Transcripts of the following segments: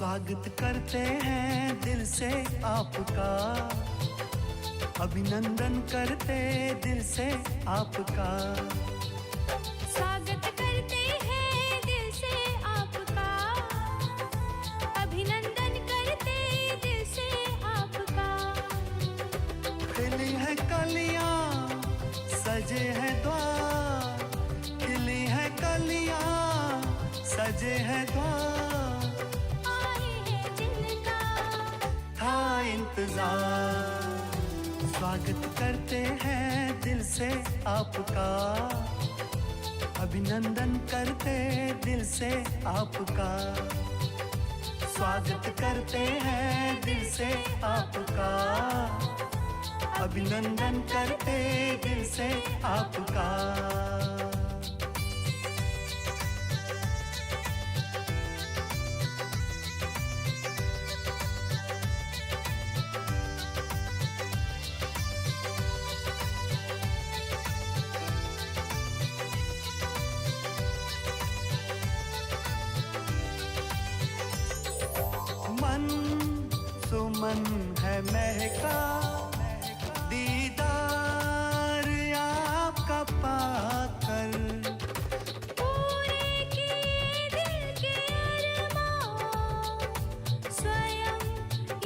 स्वागत करते हैं दिल से आपका, अभिनंदन करते दिल से आपका। स्वागत करते हैं दिल से आपका, अभिनंदन करते दिल से आपका। खिली है कलियां सजे हैं द्वार, खिली है कलियां सजे हैं द्वार। इंतजार स्वागत करते हैं दिल से आपका, अभिनंदन करते दिल से आपका। स्वागत करते हैं दिल से आपका, अभिनंदन करते दिल से आपका। मन सुमन है महका, दीदार आपका पाकर। पूरे किए दिल के अरमान, स्वयं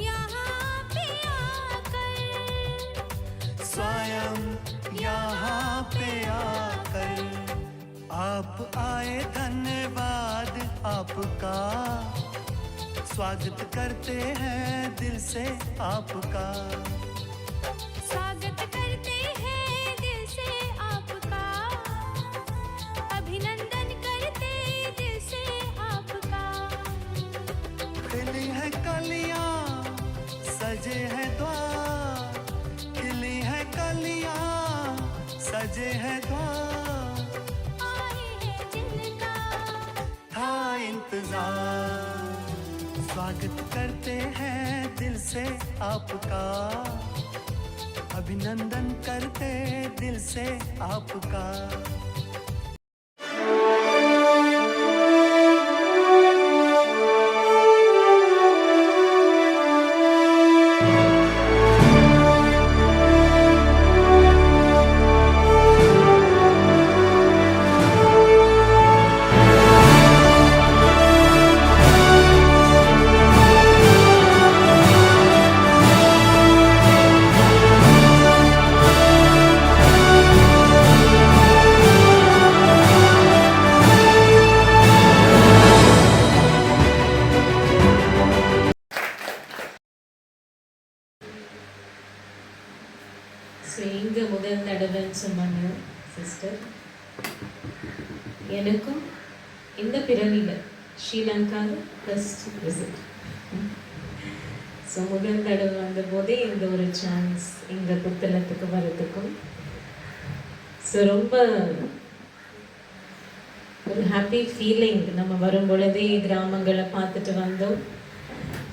यहाँ पे आकर, स्वयं यहाँ पे आकर। आप आए धन्यवाद आपका, स्वागत करते हैं दिल से आपका। स्वागत करते हैं दिल से आपका, अभिनंदन करते दिल से आपका। खिली है कलियां सजे हैं द्वार, खिली है कलियां सजे हैं द्वार। आए हैं जिनका था इंतजार, स्वागत करते हैं दिल से आपका, अभिनंदन करते दिल से आपका। இங்கே முதல் தடவைன்னு சொன்னாங்க சிஸ்டர். எனக்கும் இந்த பிறவியில் ஸ்ரீலங்காவில் ஃபர்ஸ்ட் விசிட். ஸோ முதல் தடவை வந்த போதே இந்த ஒரு சான்ஸ் இந்த புத்தளத்துக்கு வர்றதுக்கும் ஸோ ரொம்ப ஒரு ஹாப்பி ஃபீலிங். நம்ம வரும் பொழுதே கிராமங்களை பார்த்துட்டு வந்தோம்.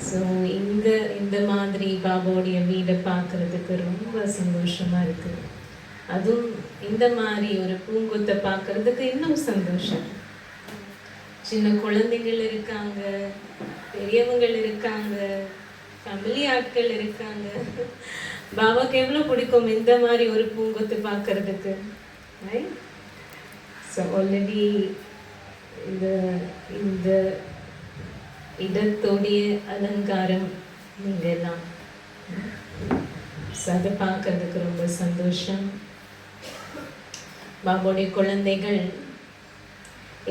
ஸோ இங்கே இந்த மாதிரி பாபாவுடைய வீடை பார்க்குறதுக்கு ரொம்ப சந்தோஷமாக இருக்குது. அதுவும் இந்த மாதிரி ஒரு பூங்கொத்தை பார்க்குறதுக்கு இன்னும் சந்தோஷம். சின்ன குழந்தைகள் இருக்காங்க, பெரியவங்கள் இருக்காங்க, ஃபேமிலி ஆட்கள் இருக்காங்க. பாபாவுக்கு எவ்வளோ பிடிக்கும் இந்த மாதிரி ஒரு பூங்கொத்து பார்க்குறதுக்கு. ரைட்? ஸோ ஆல்ரெடி இந்த இடத்தோடைய அலங்காரம் நீங்கள் தான். அதை பார்க்கறதுக்கு ரொம்ப சந்தோஷம். பாபாவுடைய குழந்தைகள்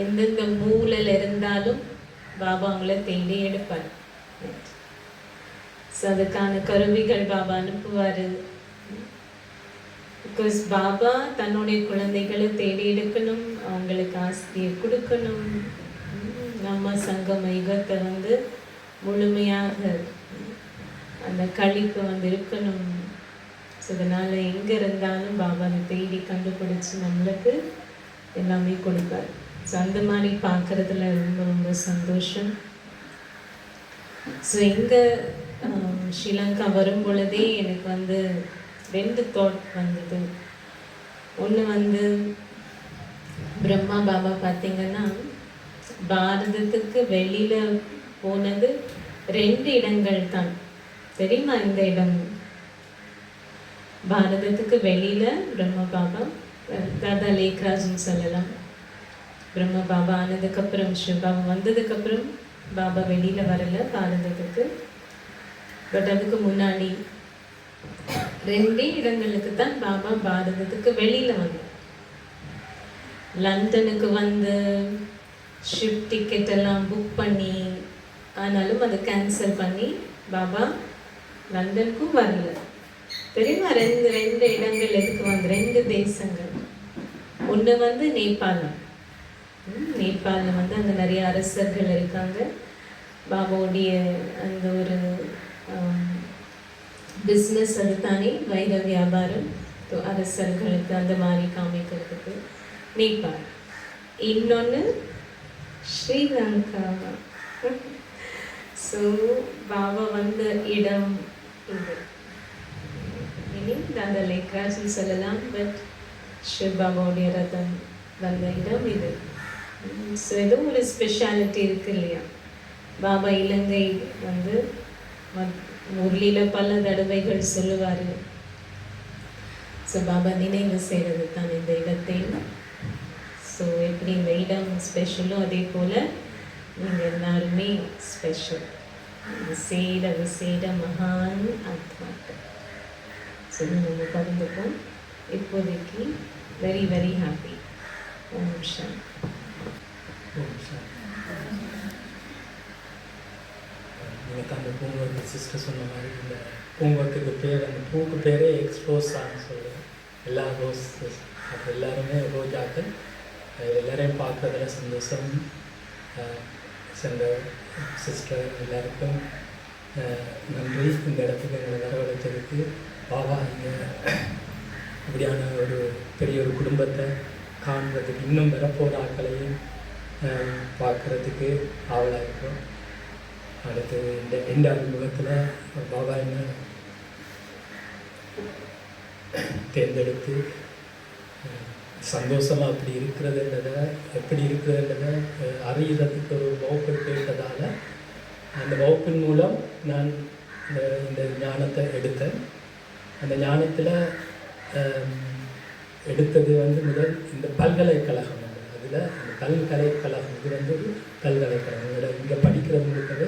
எந்தெந்த மூலையில் இருந்தாலும் பாபா அவங்கள தேடி எடுப்பார். ஸோ அதுக்கான கருவிகள் பாபா அனுப்புவார். பிகாஸ் பாபா தன்னுடைய குழந்தைகளை தேடி எடுக்கணும், அவங்களுக்கு ஆஸ்தியை கொடுக்கணும். நம்ம சங்கம் யுகத்தை முழுமையாக அந்த கழிப்பு இருக்கணும். ஸோ அதனால் எங்கே இருந்தாலும் பாபாவை தேடி கண்டுபிடிச்சி நம்மளுக்கு எல்லாமே கொடுப்பார். ஸோ அந்த மாதிரி பார்க்குறதுல ரொம்ப ரொம்ப சந்தோஷம். ஸோ இங்கே ஸ்ரீலங்கா வரும் பொழுதே எனக்கு 2 தாட் வந்தது. ஒன்று பிரம்மா பாபா பார்த்திங்கன்னா பாரதத்துக்கு வெளியில் போனது 2 இடங்கள் தான் தெரியுமா. இந்த இடம் பாரதத்துக்கு வெளியில பிரம்ம பாபா, தாதா லேக்ராஜ்னு சொல்லலாம். பிரம்ம பாபா ஆனதுக்கப்புறம், சிவபாபா வந்ததுக்கப்புறம் பாபா வெளியில வரல பாரதத்துக்கு. பட் அதுக்கு முன்னாடி 2 இடங்களுக்கு தான் பாபா பாரதத்துக்கு வெளியில வந்தார். லண்டனுக்கு வந்து ஷிப் டிக்கெட் எல்லாம் புக் பண்ணி, ஆனாலும் அதை கேன்சல் பண்ணி பாபா லண்டனுக்கும் வரல. தெரியுமா. 2 இடங்கள் எதுக்கு வந்து, 2 தேசங்கள். ஒன்று வந்து நேபாளம். நேபாளில் வந்து அங்கே நிறைய அரசர்கள் இருக்காங்க. பாபாவுடைய அந்த ஒரு பிஸ்னஸ் அது தானே, வைர வியாபாரம், அரசர்களுக்கு அந்த மாதிரி காமிக்கிறதுக்கு நேபாள். இன்னொன்று ஸ்ரீலங்கா. ஸோ பாபா வந்த இடம் இது. இனி தாதா லேக்ராஜ்னு சொல்லலாம். பட் சிவபாபாவுடைய ரதம் வந்த இடம் இது. ஸோ ஏதோ ஒரு ஸ்பெஷாலிட்டி இருக்குது இல்லையா. பாபா இலங்கை வந்து முரளியில் பல தடவைகள் சொல்லுவார். ஸோ பாபா நினைவு செய்கிறது தான் இந்த இடத்தை. ஸோ எப்படி இந்த இடம் ஸ்பெஷலோ அதே போல் நீங்கள் எல்லாருமே ஸ்பெஷல். விசேட விசேட மகான் ஆத்மாக்கள். ஸோ நம்ம பகிர்ந்துப்போம். இப்போதைக்கு வெரி வெரி ஹாப்பி. ஓம் சாந்தி. எனக்கு அந்த பூங்கொத்து சிஸ்டர் சொன்ன மாதிரி இந்த பூங்கொத்துக்கு பேர், அந்த பூக்கு பேரே எக்ஸ்போஸான்னு சொல்லுவேன். எல்லா ரோஸ், அப்போ எல்லாருமே ரோஜாக்கள். எல்லாரையும் பார்க்குறதுல சந்தோஷம். சென்ற சிஸ்டர் எல்லாருக்கும் நன்றி. இந்த இடத்துக்கு எங்களை வரவழைச்சதுக்கு. பாபா இங்கே அப்படியான ஒரு பெரிய ஒரு குடும்பத்தை காண்றதுக்கு, இன்னும் வரப்போகிற ஆட்களையும் பார்க்குறதுக்கு ஆவலாக இருக்கும். அடுத்து இந்த அறிமுகத்தில் பாபா என்ன தேர்ந்தெடுத்து சந்தோஷமாக அப்படி இருக்கிறதுன்றதை, எப்படி இருக்கிறதுன்றதை அறியறதுக்கு ஒரு வகுப்பு கேட்டதால் அந்த வகுப்பின் மூலம் நான் இந்த ஞானத்தை எடுத்தேன். அந்த ஞானத்தில் எடுத்தது வந்து முதல் இந்த பல்கலைக்கழகம். அதில் அந்த பல்கலைக்கழகம் இது வந்து ஒரு பல்கலைக்கழகம். இங்கே படிக்கிறவங்களுக்கவே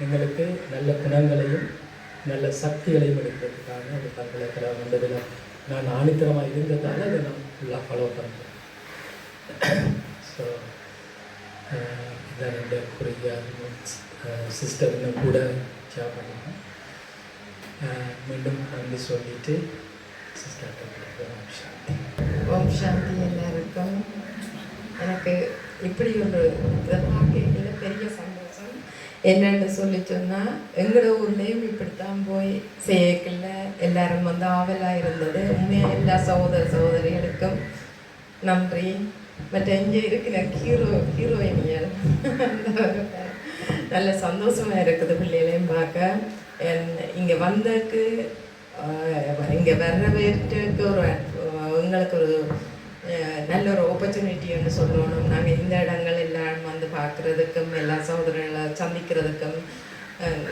எங்களுக்கு நல்ல குணங்களையும் நல்ல சக்திகளையும் எடுக்கிறதுக்காக அந்த பல்கலைக்கழகம் வந்ததில் நான் ஆணித்தரமாக இருந்ததால் அதை நான் ஃபுல்லாக ஃபாலோ பண்ணுறேன். ஸோ இதான் என்னுடைய குறுகிய சிஸ்டர் இன்னும் கூட ஷேர் பண்ணுவேன். மீண்டும் நன்றி சொல்லிட்டு சிஸ்டர் ஓம் சாந்தி. ஓம் சாந்தி எல்லாருக்கும். எனக்கு இப்படி ஒரு இதை பார்க்கல பெரிய சந்தோஷம். என்னென்னு சொல்லி சொன்னால், எங்களோட ஊர்லேயும் இப்படித்தான் போய் செய்யக்கல எல்லாரும் வந்து ஆவலாக இருந்தது. உண்மையாக எல்லா சகோதரிகளுக்கும் நன்றி. மற்ற இங்கே இருக்கிற ஹீரோயினியர் நல்ல சந்தோஷமாக இருக்குது பிள்ளைகளையும் பார்க்க. இங்கே வந்ததுக்கு இங்கே வரவேற்றுக்கு எங்களுக்கு ஒரு நல்ல ஒரு ஆப்பர்ச்சுனிட்டின்னு சொல்லணும். நாங்கள் இந்த இடங்கள் எல்லாம் வந்து பார்க்குறதுக்கும் எல்லா சகோதரர்களை சந்திக்கிறதுக்கும்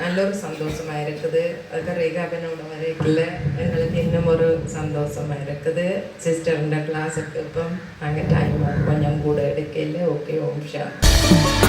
நல்ல ஒரு சந்தோஷமாக இருக்குது. அதுக்கு ரேகாபனோட வரைக்குள்ள எங்களுக்கு இன்னும் ஒரு சந்தோஷமாக இருக்குது. சிஸ்டர்ன்ற கிளாஸுக்கு இப்போ நாங்கள் டைம் கொஞ்சம் கூட எடுக்கல. ஓகே, ஓம் சாந்தி.